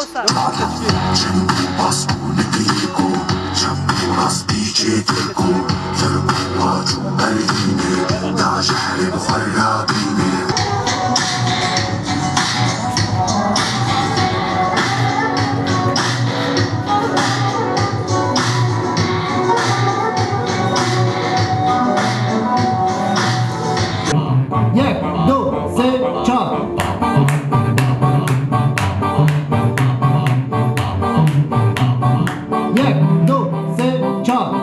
وسا یک دو سه چهار یک دو سه چهار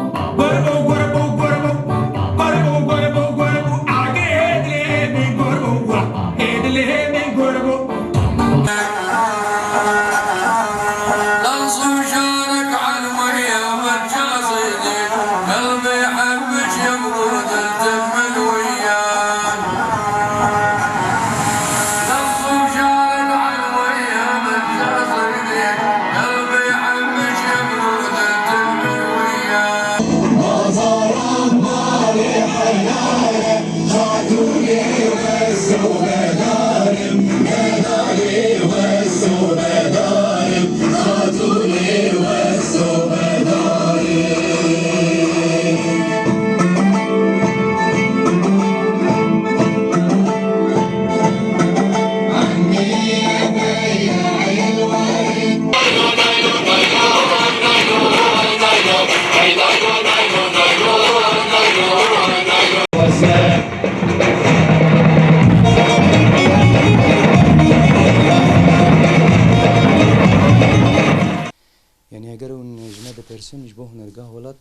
يعني هجرون جناب بيرسون يشبه نرجع ولد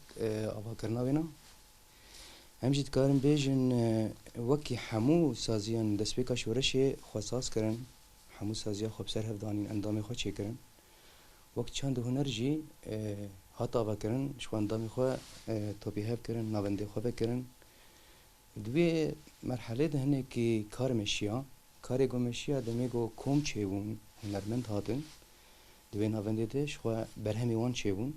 أبا كرناوينا همجي تكارن بيجن وكي حمو سازيان دسبيكا شورشي خصاص كرن حمو سازيا خب سر هفدانين اندامي خو چه كرن وقت چند هنر جي هات أبا كرن شو اندامي خو توبي هف كرن ناوندي خو بكرن دوی مرحله ده هنه که کار مشیا کار گو مشیا دمیگو کوم چیبون هنرمند هاتن دوی ناونده دش خو برهمی وان چیبون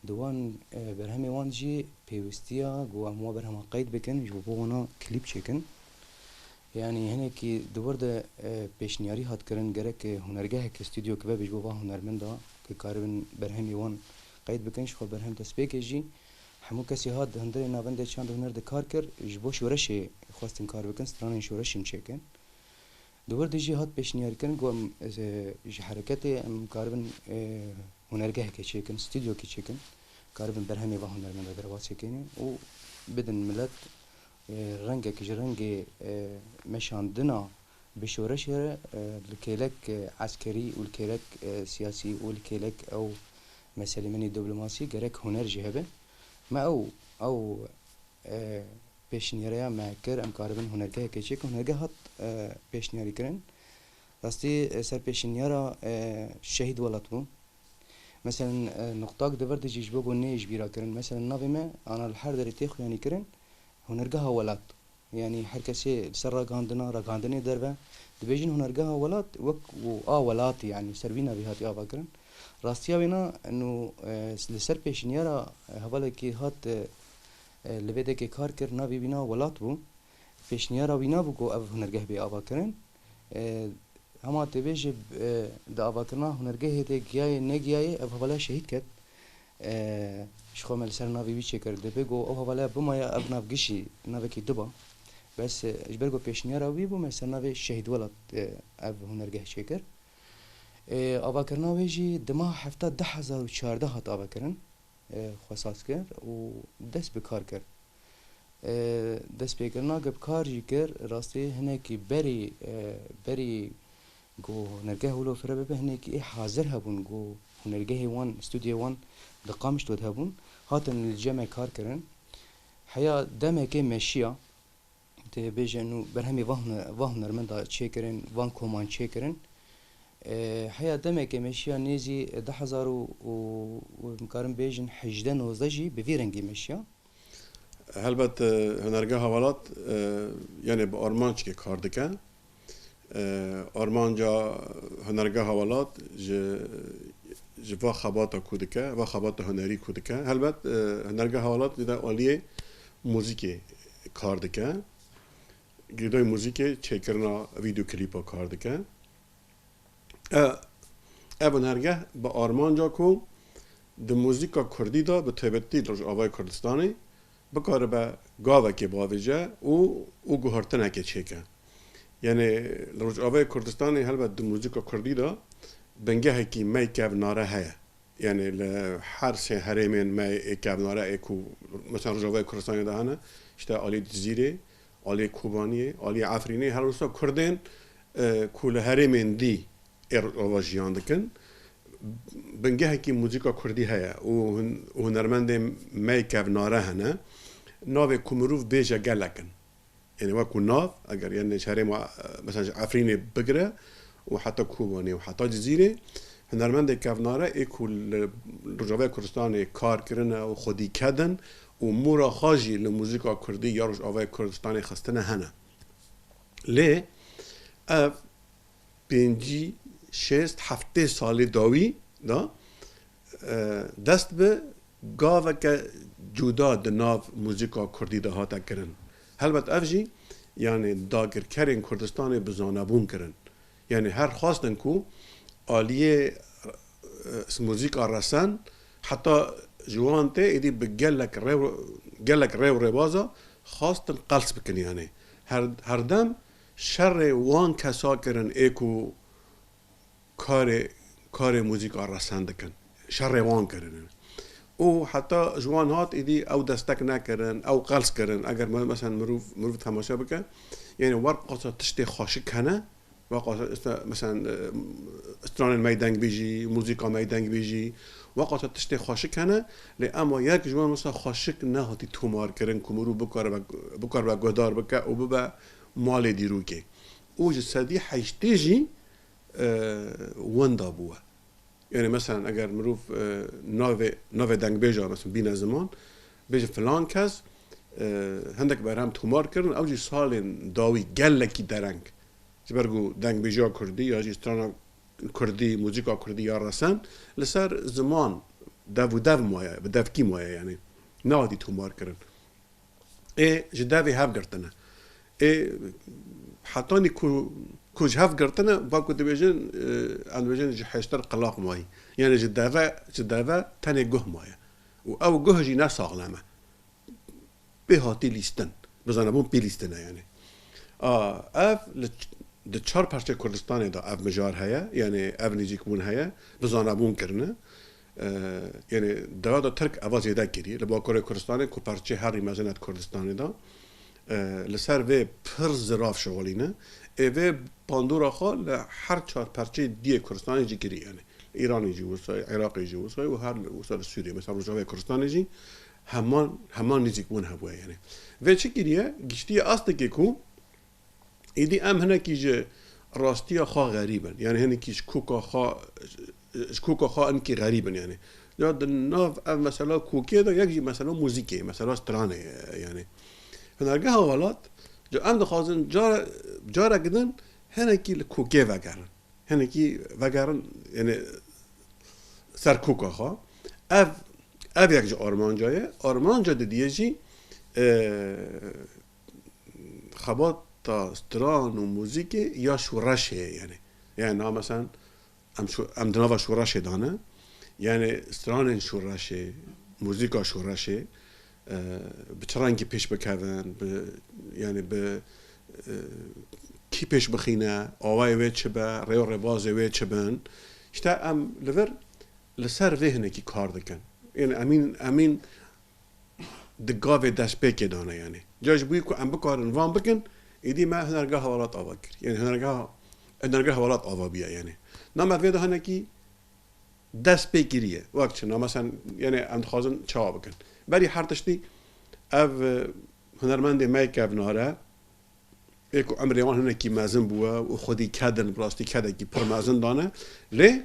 دوان برهمی وان جی پیوستیا گو اموا برهما قید بکن جو بوانا کلیپ چکن یعنی هنه که دوباره ده پیشنیاری هات کرن گره که هنرگاه که استودیو که ببیش بوا هنرمند ها که کاربن برهمی وان قید بکنش خو برهم تسبیک جی همو کسی هات هندری ناونده چند هنر ده کار کر جبو شورشی خواستن کار بکن ستران شورشیم چکن دوباره دیجی هات پیشنیاری کن گو حرکت کاربن هنرگاه که چکن استودیو که چکن کاربن برهمی و هنرمند در واسه کنی و بدن ملت رنگ که رنگ مشاندنا بشورش الكيلك عسكري والكيلك سياسي والكيلك او مسألة من الدبلوماسي جرك هنر جهبه ما او پیشنیاری ما کر ام کاربن هنرگاه که چیک هنرگاه هات پیشنیاری کرن راستی سر پیشنیارا شهید ولات بو مثلا نقطه دبرد جيش بقول نيش بيرا كرن مثلا نافي ما انا الحر دريتي خو يعني كرن هنرجها ولات يعني هر کسی سر راگاندنی دربه دبیجن هنرگاه ولات وک و ولات يعني سروینا بهات آوا کرن راستیا بینا انو لسر پیشنیارا حواله کی هات لبیده که کار کر ناوی بینا ولات بو پیشنیارا بینا بو کو او هنرگاه بی آوا کرن اما تبیج د آوا کرنا هنرگاه ده گیای نگیای او حواله شهید کرد شخو مل سر ناوی ویچه کرده بگو او حواله بمایا اب ناو گشی ناوی کی دبا بس اجبرگو پیشنیارا وی بو مثلا ناوی شهید ولات او هنرگاه چه کرد آوا کرنا ویجی دما هفته 10,014 هات آوا کرن خواستاس کرد و دست بکار کرد دست بکرنا گب کار جی کرد راستی هنه کی بری گو هنرگاه ولو فرا به هنه کی حاضر هبون گو هنرگاه وان استودیو وان دقامش دود هبون هاتن الجمع کار کرن حیا دمه که مشیا ته بیجنو برهمی واه نرمندا چه کرن وان کومان چه کرن حیا دمه که مشیا نیزی 10,000 و مکارم بیجن 18 جی به ویرنگی مشیا هلبت هنرگاه حوالات یعنی با آرمانچ که کار دکن آرمانجا هنرگاه حوالات جوا خبات کودکه و خبات هنری کودکه هلبت هنرگاه حوالات دیده عالیه موزیک کار دکه گریدای موزیک چه کرنا ویدیو کلیپا کار دکه اون هرگه با آرمان جا کو د موزیکا کردی دا به تایبەتی لەژ ئاوای کوردستانی بکاره به گاوه که باویجه او گوهرتنه که چیکه یعنی لەژ ئاوای کوردستانی هەلبەت د موزیکا کردی دا بنگهێکی مەی کەڤنارە هەیە یعنی لە هەر سێ هەرێمێن مەی کەڤنارە ئێک و مثلا لەژ ئاوای کوردستانی دا هەنە işte Ali Cizire, Ali Kubaniye, Ali Afrine her olsa Kurdên ku li herêmên dî ava jiyan dikin bingehekî muzîka Kurdî heye û hunermendên mey kevnare hene navê ku mirov bêje gelek in yani wekû nav eger yani herêma mesela Afrine bigire û heta Kubanî û heta Cizîrê hunermendê kevnare ê ku li Rojavayê Kurdistanê kar kirine û xwedî kedin و مورا خاجی لموزیکا کردی یا روش آوای کردستانی خستنه هنه لی اف پینجی شست هفته سالی داوی دا دست به گاوه که جدا دناف موزیکا کردی ده هاتا کرن هلبت اف جی یعنی داگر کرین کردستانی بزانبون کرن یعنی هر خواستن کو آلیه موزیکا رسن حتی جوانته ایدی به گلک ریو ربازا خواستن قلس بکن یعنی هر دم شر وان کسا کرن ایکو کار موزیکا رسند کن شر وان کرن او حتی جوان هات ایدی او دستک نکرن او قلس کرن اگر مثلا مروف تماشا بکن یعنی ورقصا تشتی خاشک کنه وقت مثلا استران میدنگ بیجی موزیکا میدنگ بیجی وقت تشتی خاشک کنه لی اما یک جوان مثلا خاشک نه هاتی تومار کرن کمرو بکار و گدار بکه او ببا مال دیرو که او جسدی حیشتی جی وندا بوه یعنی مثلا اگر مروف ناو دنگ بیجا مثلا بین زمان بیجا فلان کس هندک برام تومار کرن او جی سال داوی گلکی درنگ جبرگو دنگ بیجا کردی یا جی استرانا کردی موزیکا کردی یا رسن لسر زمان دو مایه به دفکی مایه یعنی نادی تومار کرن جداوی هف گرتنه حتی نی کج هف گرتنه با کد بیجن آن بیجن جحشتر قلاق مایه یعنی جداوی تنه گه مایه و او گه جی نساغلمه به هاتی لیستن بزنه بون پی لیستنه یعنی اف د چهار پارچه کردستان دا اف مجار هیا یعنی اف نیجیک بون هیا بزانبون کرنه یعنی دا ترک آواز یده کری لبا کره کردستان کو پارچه هری مزنت کردستان دا لسر و پر زراف شغالینه و پاندورا خال هر چهار پارچه دی کردستان جی کری یعنی ایرانی جی وسای عراقی جی وسای و هر وسای سوریه مثلا روجاوی کردستان جی همان نیجیک بون هوا یعنی و چه کریه گشتی است که کو ایدی ام هنه کیج راستی خا غریبن یعنی هنه کیش کوکا خا انکی غریبن یعنی یا ناف ام مثلا کوکی دا یک جی مثلا موزیکی مثلا استرانه یعنی هنرگه حوالات جو ام دخوازن جارا گدن هنه کی کوکی وگرن هنه کی وگرن یعنی سر کوکا خا اف یک جی آرمان جا دیگه جی خبات استران و موزیک یا شورشه یعنی نه مثلا ام دنوا شورشه دانه یعنی استران شورشه موزیکا شورشه به چرانگی پیش بکردن یعنی به کی پیش بخینه آوای وی چه به ریو رباز وی چه بن işte ام لور لسر وهنه کی کار دکن یعنی امین دگاوی دست پیک دانه یعنی جاش بوی کو ام بکارن وان بکن ایدی ما هنرگاه حوالات آوا کرد یعنی هنرگاه حوالات آوا بیا یعنی نامد ویده هنه کی دست پیگیریه وقت چه مثلا یعنی اندخوازن چه بکن بری هر تشتی او هنرمند میک ابناره ایکو امریوان هنه کی مازن بوه و خودی کدن براستی کده کی پر مازن دانه لی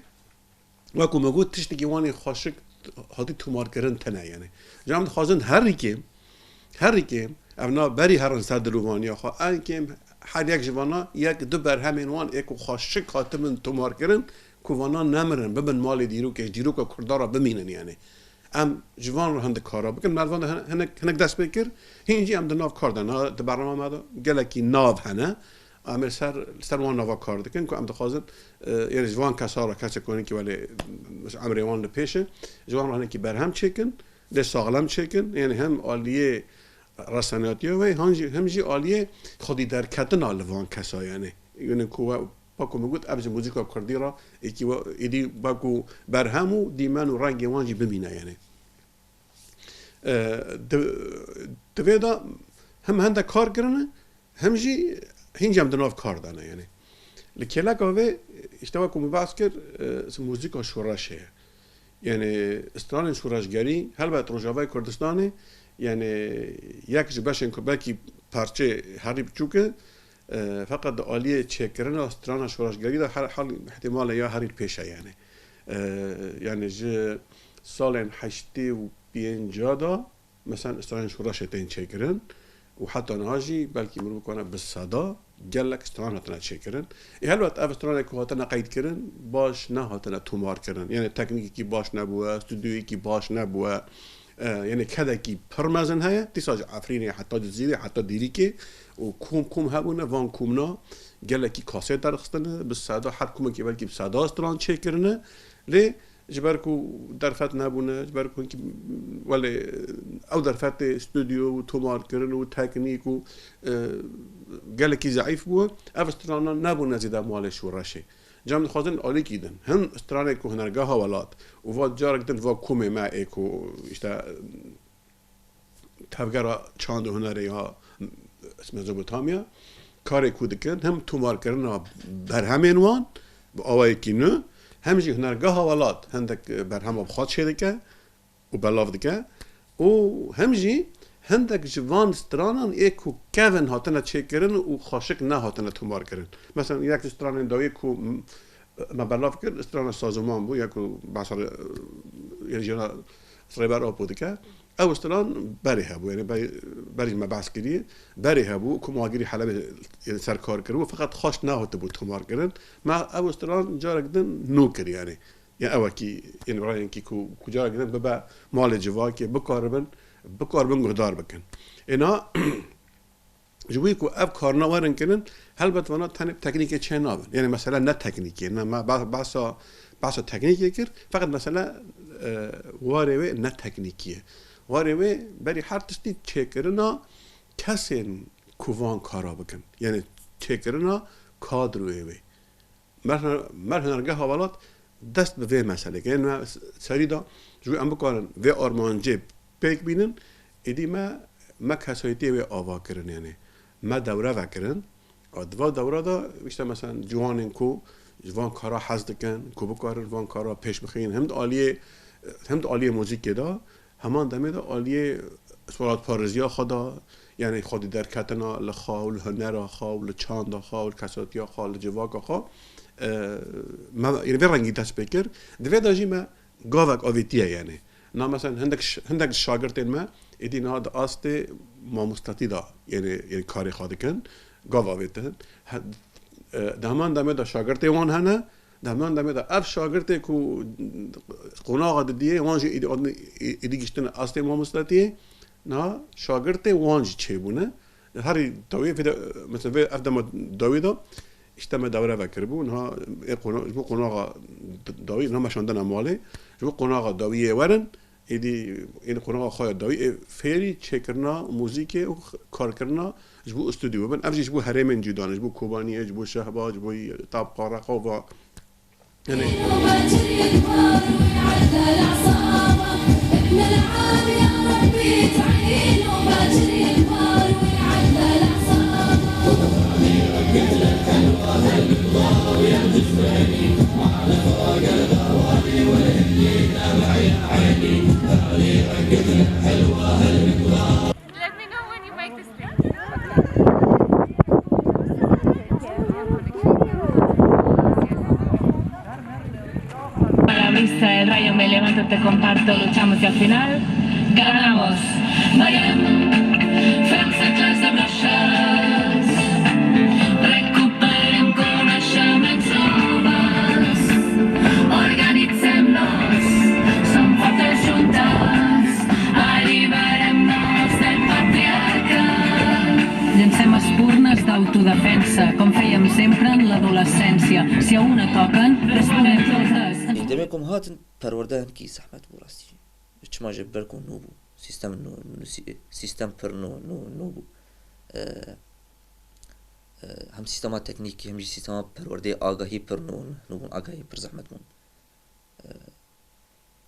وکو مگود تشتی کی وانی خاشک هاتی تومار کرن تنه یعنی جامد خوازن هر ریکیم اونا بری هرن صد روانیا خوا انکیم هر یک جوانا یک دو بر همین وان ایکو خاشک خاتمن تومار کرن کوانا نمرن ببن مال دیرو که کردارا بمینن یعنی ام جوان رو هند کارا بکن مردان هنک دست بکر هینجی ام دناف کاردن ده برنامه مادا گلکی ناو هنه عامل سر وان نوا کار دکن که ام دخوازن یعنی جوان کسارا کسی کنن که ولی عمری وان لپیشه جوان رهن که برهم چکن ده ساغلم چکن یعنی هم عالیه رسانیاتی و همجی عالیه خودی در کتن آلوان کسا یعنی که باکو میگوید ابز موزیکا کردی را یکی ایدی باکو برهمو دیمن و رنگ وانجی ببینه یعنی دویدا هم هنده کار کرنه همجی هنجم دناف کار دانه یعنی لکیلک آوه اشتباه که مباحث کرد موزیکا شورشه یعنی استران شورشگری هلبت روجاوه کردستانه یعنی یک جبشن که بلکی پارچه هری بچوکه فقط عالیه چکرن استران شورشگری دا حال احتمال یا هری پیشه یعنی سال 85 دا مثلا استران شورشتین چکرن و حتی نهاجی بلکی مرو بکنه بالصدا جلك استران هاتنا چکرن هلوت اف استران که هاتنا قید کردن باش نه هاتنا تومار کردن یعنی تکنیکی کی باش نبوه استودیویی کی باش نبوه یعنی کدا کی پرمزن هيا تساج عفرینی حتی جزیره حتی دیری که و کوم هبونه وان کومنا جلکی کاسه درخستنه بالصدا هر کوم که بلکی بالصدا استران چکرنه لی جبركو درفت نبونه جبركو ولی او درفت استودیو و تومار کردن و تکنیک و گلکی ضعیف بود افسترانا نبونه زیده مالش و رشه جامد خوازن عالی کیدن هم استرانه که هنرگاه ولات و واد جارک دن و کومه ما ایکو اشتا تفگرا چاند هنری ها اسم مزوپوتامیا کاری کودکن هم تومار کردن برهمین وان با آوایی که نه همجی هنرگاه ولات هندک برهم بخواد شده که و بلاف دکه و همجی هندک جوان استرانان ایکو کون هاتنه چه کرن و خاشق نه هاتنه تومار کرن مثلا یک استران داوی کو ما بلاف کرد استران سازمان بو یکو بسر یعنی سریبر آب بود که او استران بری هبو یعنی بری ما بحث کردی بری هبو که ماگری حلب سرکار کرد فقط خاش نه هات بود تومار کرن ما او استران جارک دن نو کردی یعنی او کی یعنی برای اینکه کجا گذن ببا مال جوان که بکاربن گهدار بکن اینا جوی کو اب کارنا ورن کنن هلبت وانا تکنیک چه نابن یعنی مثلا نه تکنیکی نه ما باسا تکنیکی کر فقط مثلا واروه نه تکنیکیه واروه بری هر تستی چه کرنا کسین کووان کارا بکن یعنی چه کرنا کادروه وی مرهنرگه حوالات دست به وی مسئله که یعنی سری دا جوی ام بکارن وی آرمانجه پیک بینن ایدی ما کسایتی وی آوا کرن یعنی ما دوره وکرن دوا دوره دا بیشتر مثلا جوانین کو جوان کارا حز دکن کو بکارن جوان کارا پیش بخین هم عالیه موزیک دا همان دمه دا عالیه سوالات پارزیا خدا یعنی خودی در کتنا لخاول هنر خاول چاند خاول کساتیا خاول جواک خا یعنی وی رنگی دست بکر دوی داجی ما گاوک آویتیه یعنی نه مثلا هندک شاگردین ما ایدی نه دا آست ما مستطیدا یعنی کاری خواهد کن گاو آویتن دهمان دمه دا شاگرد وان هنه دهمان دمه دا اف شاگرد کو قناغ دیه وانج ایدی گشتن آست ما مستطیه نه شاگرد وانج چه بونه هری داوی مثلا اف دم داوی دا اشتما دوره وکر بو نه جو قناغ داوی نه مشاندن ماله جو قناغ داویه ورن ایدی این قناغ خواهد داوی فعلی چکرنا موزیک و کار کرنا جبو استودیو بن افجی جبو هرمن جدان جبو کوبانی جبو شهباج جبو طاب قارقه و یعنی Let me know when you make this thing. A la vista del rayo me levanto, te comparto, luchamos y al final ganamos. Veiem fem segles de bruixes, recuperem coneixements noves, organitzem-nos, som fortes juntes, alliberem-nos del patriarcat. Llancem espurnes d'autodefensa, com fem adolescència. Si a una toquen, responem totes. دمكم هاتن پروردن کی زحمت بو راستی چما جبر کو نو بو سیستم پر نو بو هم سیستم تکنیکی هم سیستم پرورده آگاهی پر نو بو آگاهی پر زحمت بون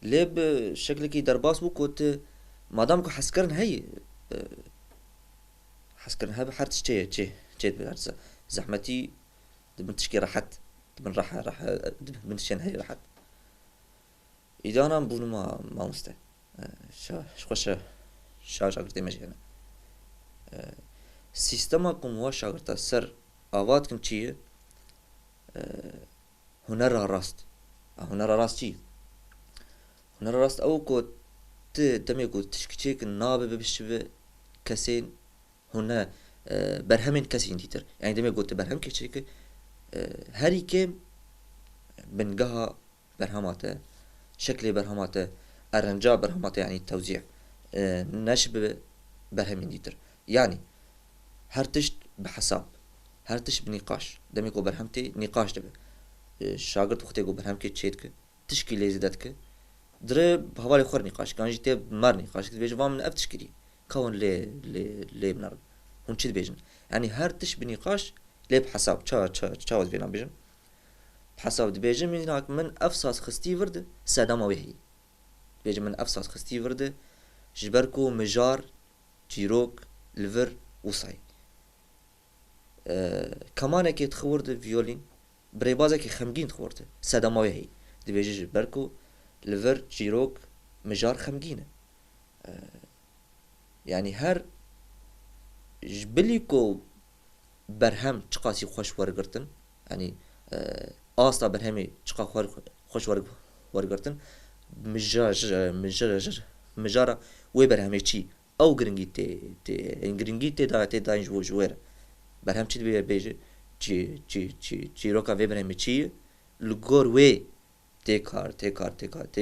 لب شکل کی درباس بو کوت مادام کو حسکرن هی حسكر هذا حرت شيء بالعرس زحمتي دبن تشكي راحت دبن راح دبن تشين هي راحت إذا أنا بقول ما مستعد خوش شاگرد مجهنا سیستمکم و شاگرد سر آواد کن چیه هنر راست چی هنر راست او کو دمی کو تشکیچ نابه ببشوه کسین هنر برهمین کسین دیتر یعنی دمی کو برهم کشی که هری که بنجها برهماته شكل برهماته الرنجاء برهماته يعني التوزيع نشب برهمين ديتر يعني هرتشت بحساب هرتش بنقاش دميكو برهمتي نقاش دبه شاگرد وقتی کو برهمكي تشيتك تشكي ليزدتك در بحوالي خور نقاش كان جيتي مر نقاش بيجي وام اف تشكيلي كون لي بنر هون تشد بيجن يعني هرتش بنقاش لي بحساب تشاوز بينا بيجن بحساب دبيجن من هناك من افساس خستي ورد سادما وهي بيجن من افساس خستي ورد جبركو مجار جيروك لفر وصاي كمان كي تخورد فيولين بريبازا كي خمجين تخورد سادما وهي دبيجن جبركو لفر جيروك مجار خمجينه يعني هر جبليكو برهم تقاسي خوش ورقرتن يعني آستا برهمی چقا خوش ورگرتن مجارا وی برهمی چی او گرنگی تی دا اینج و جویر برهم چی بیجه چی روکا وی برهمی چی لگور وی تی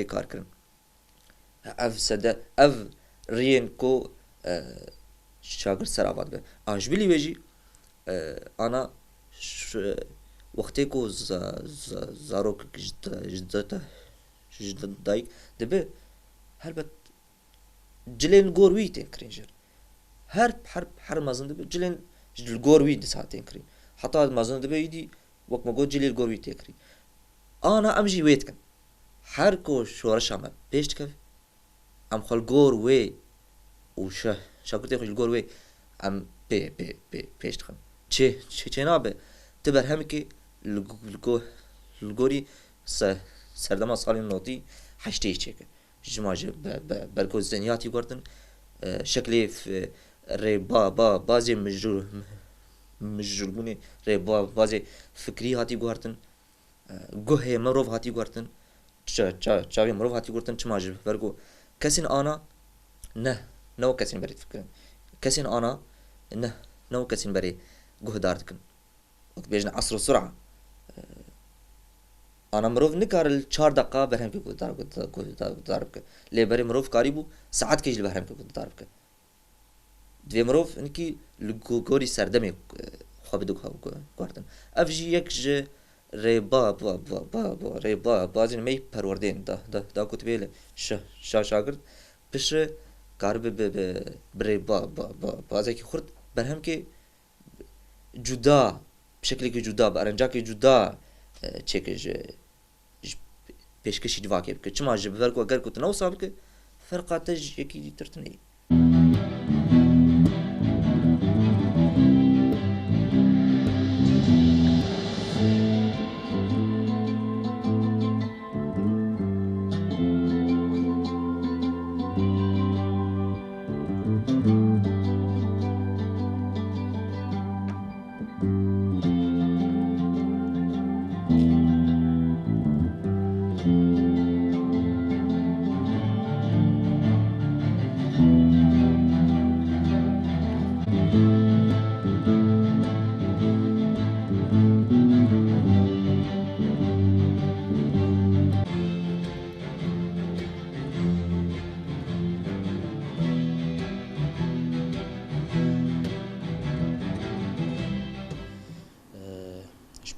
کار کرن اف سده اف رین کو شاگر سر آباد به آنش بلی بیجی آنا وقتی کو زاروک جدایک دبه هلبت جلين گوروی تنکرینجر هر مازن دبه جلين جل گوروی دسات تنکرین حتی مازن دبه یدی وقت ما گو جلیل گوروی تنکرین آنا امجی ویت کن هر کو شورش آمد پیشت کف ام خال گوروی و شاکرتی خوش گوروی ام پیشت کن چه نابه تبر هم که الگوری سردما سالی نوتی حشتی چیکه جماعه برکوز زنیاتی گردن شکلی ری بازی مجربونی ری بازی فکری هاتی گردن گوه مروف هاتی گردن چاوی مروف هاتی گردن جماعه برکو کسین آنا نه کسین برید فکرن کسین آنا نه کسین برید گوه دارد کن وقت بيجنا عصر السرعة أنا مروف نكار 4 دقائق برهم كي ضاربك لي بري مروف قريبو ساعات كيجي برهم كي ضاربك دوي مروف انكي لغوري سردمي خابدو غاردن افجي يك ري با بازين مي پروردين دا كنت بيله شاگرد بش قارب بري بازي كي خرد برهم كي جدا بشكل جدا بارنجاك جدا تشيكج بيشكش دواكي بك چما جبركو اگر كنت نوصابك فرقاتج يكي ترتني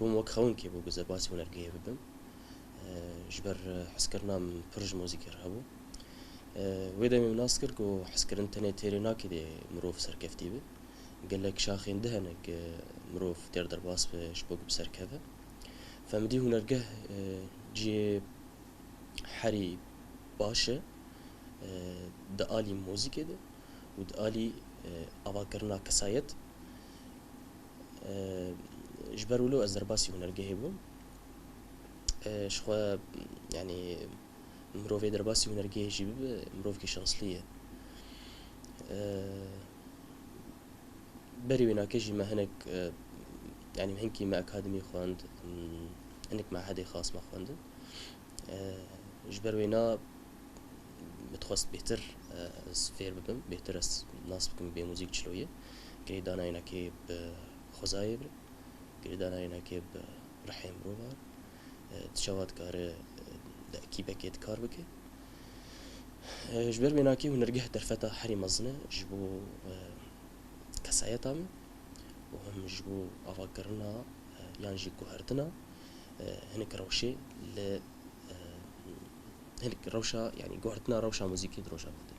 بوم وەک خەونکێ بۆ گوزەرباسی هونەرگەیە ببم ژبەر حسکردنا من پرژ مۆزیکر هەبوو وێ دەمێ مناس کرد و حسکردن تەنێ تێرێ ناکێ دێ مرۆڤ سەرکەفتی بێ gelek şaxên dihenek mirov têr derbas bi ji bo ku serkeve femidî hunergeh ciyê herî baş e di alî mûzîkê de û di alî avakirina kesayet ji ber wilo ez derbasî hunergehê bûm ji xwe yanî mirovê derbasî hunergehê jî bibe mirovkî şanslî ye بري ويناكيجي ما هناك يعني هنكي ما أكاديمي خواند هناك مع حدا خاص ما خواند جبر وينا متخصص بيتر سفير ببم بيتر ناس بكم بموسيقى شلوية قريدانا يناكي بخزايب قريدانا يناكي برحيم روبار تشاوات كار دأكي بكيت كار بكي جبر ويناكي ونرجح درفتا حري مزنة جبو كسایت هم و هم جبو آواگرنا یان جی گوهردنا هنک روشه ل هنک روشا يعني گوهردنا روشا موسیقی دروشا بوده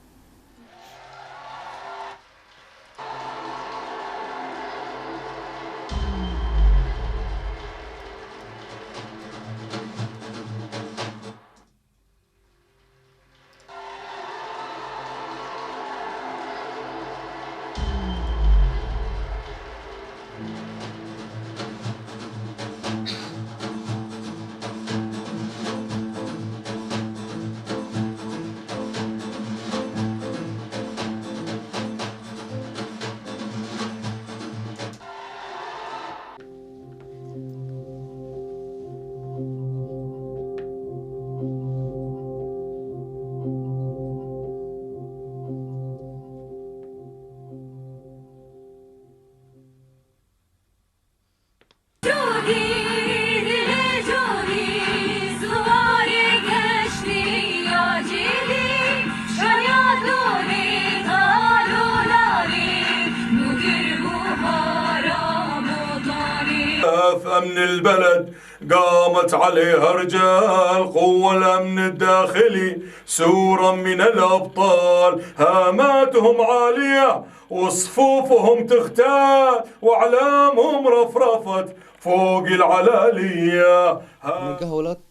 أمن البلد قامت عليها رجال قوة الأمن الداخلي سورا من الأبطال هاماتهم عالية وصفوفهم تختال وأعلامهم رفرفت فوق العلالية نگه ولات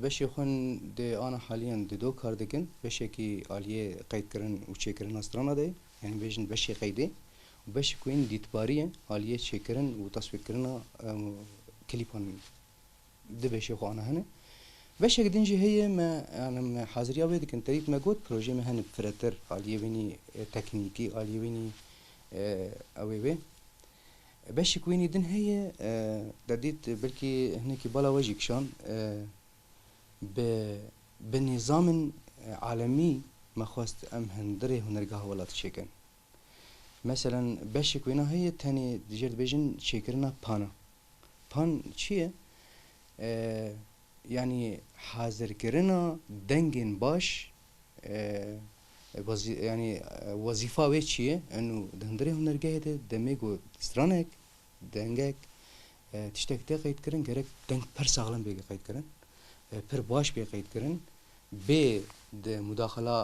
بشی خون ده آن حاليا ده دو کار دکن بشی کی آلیه قید کرن و چه کرن استرانا ده یعنی بشن بشی قیده و بشی کوین دیتباریه آلیه چه کرن و تصویر کرنا كليبون دبشي خو انا هنا باش قدنجي هي ما انا حاضر يا ولدك انت ريت ما قلت بروجي ما هن فرتر علي بني تكنيكي علي بني اوي باش كويني دن هي دديت بلكي هناك بالا وجهك شان بنظام عالمي ما خواست ام هندري هنرجع ولات شيكن مثلا باش كوينا هي تاني جرد بيجن شيكرنا بانا پان چیه؟ یعنی حاضر کردن دنگین باش یعنی وظیفه وی چیه؟ انو دندری هنرگاه ده دمیگو استرانک دنگک تشتک ده قید کردن گرک دنگ پر ساغلم بیگه قید کردن پر باش بیگه قید کردن به ده مداخله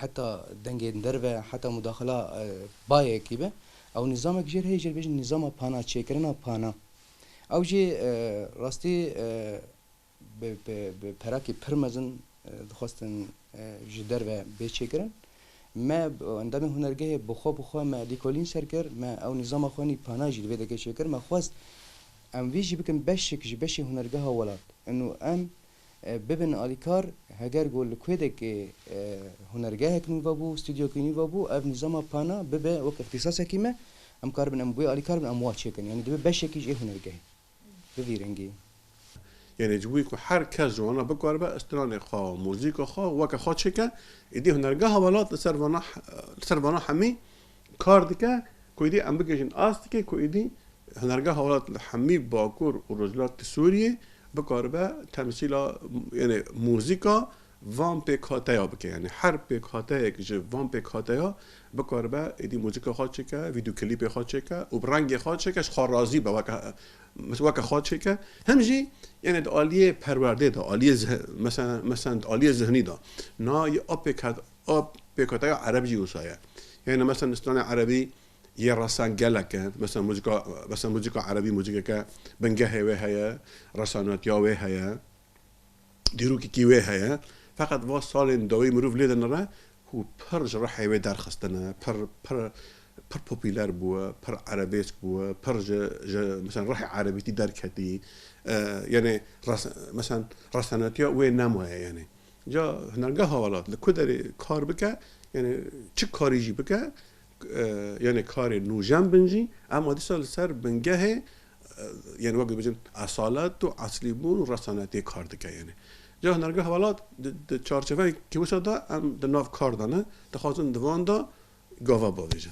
حتی دنگ دربه حتی مداخله بایه کیبه او نظام جر هی جر بیش نظام پانا چه کردن پانا او جي راستي بپراكي پرمزن دخواستن جدر و بيچكرن ما عندما هنرگه بخو ما ديكولين سركر ما او نظام اخواني پاناجي بده كي شكر ما خواست ام ويجي بكم بشك بشي هنرگه ولات انه ام ببن اليكار هاجر قول كويدك هنرگه كني بابو استوديو كني بابو اف نظام پانا ببه وقت اختصاص كيما ام كاربن ام بو اليكار ام واتشكن يعني دبه بشك جي هنرگه بفيرنجي يعني جويكو حر كز وانا بكور بقى استراني خا موسيقى خا وكا خا تشيكا يدي هنرجعها ولات لسربانا حمي كاردكا كويدي ام بكجن استكي كويدي هنرجعها ولات حمي باكور ورجلات سوريا بكور بقى تمثيل يعني موسيقى وان پیکاتیا بکه یعنی هر پیکاتیا که وان پیکاتیا بکار با ایدی موزیک خود چکه ویدیو کلیپ خود چکه و برنگ خود چکه خارازی با وقت خود چکه همجی یعنی آلیه پرورده دا آلیه مثلا آلیه ذهنی دا نا یه آب پیکاتیا عربی وسایه یعنی مثلا استان عربی یه رسان گلکه مثلا موزیکا عربی موزیکا که بنگه هوا هیا رسانات یا وی هیا دیرو کی وی هیا فقط وا سال دوی مروف لیدن را هو پرج راح هوا درخستنا پر پوپولار بوا پر عربیسک بوا پر مثلا راح عربیتی درکتی یعنی مثلا رسانات یا وی نموه یعنی جا هنرگاه حوالات لکدر کار بکه یعنی چه کاری جی بکه یعنی کار نوجم بنجی اما دی سال سر بنگه یعنی وقت بجن اصالت و اصلی بون و رسانتی کار دکه یعنی جا هنرگاه حوالات چارچوه که وشا دا ام دا ناف کار دانه دا خوازن دوان دا گاوا باویجن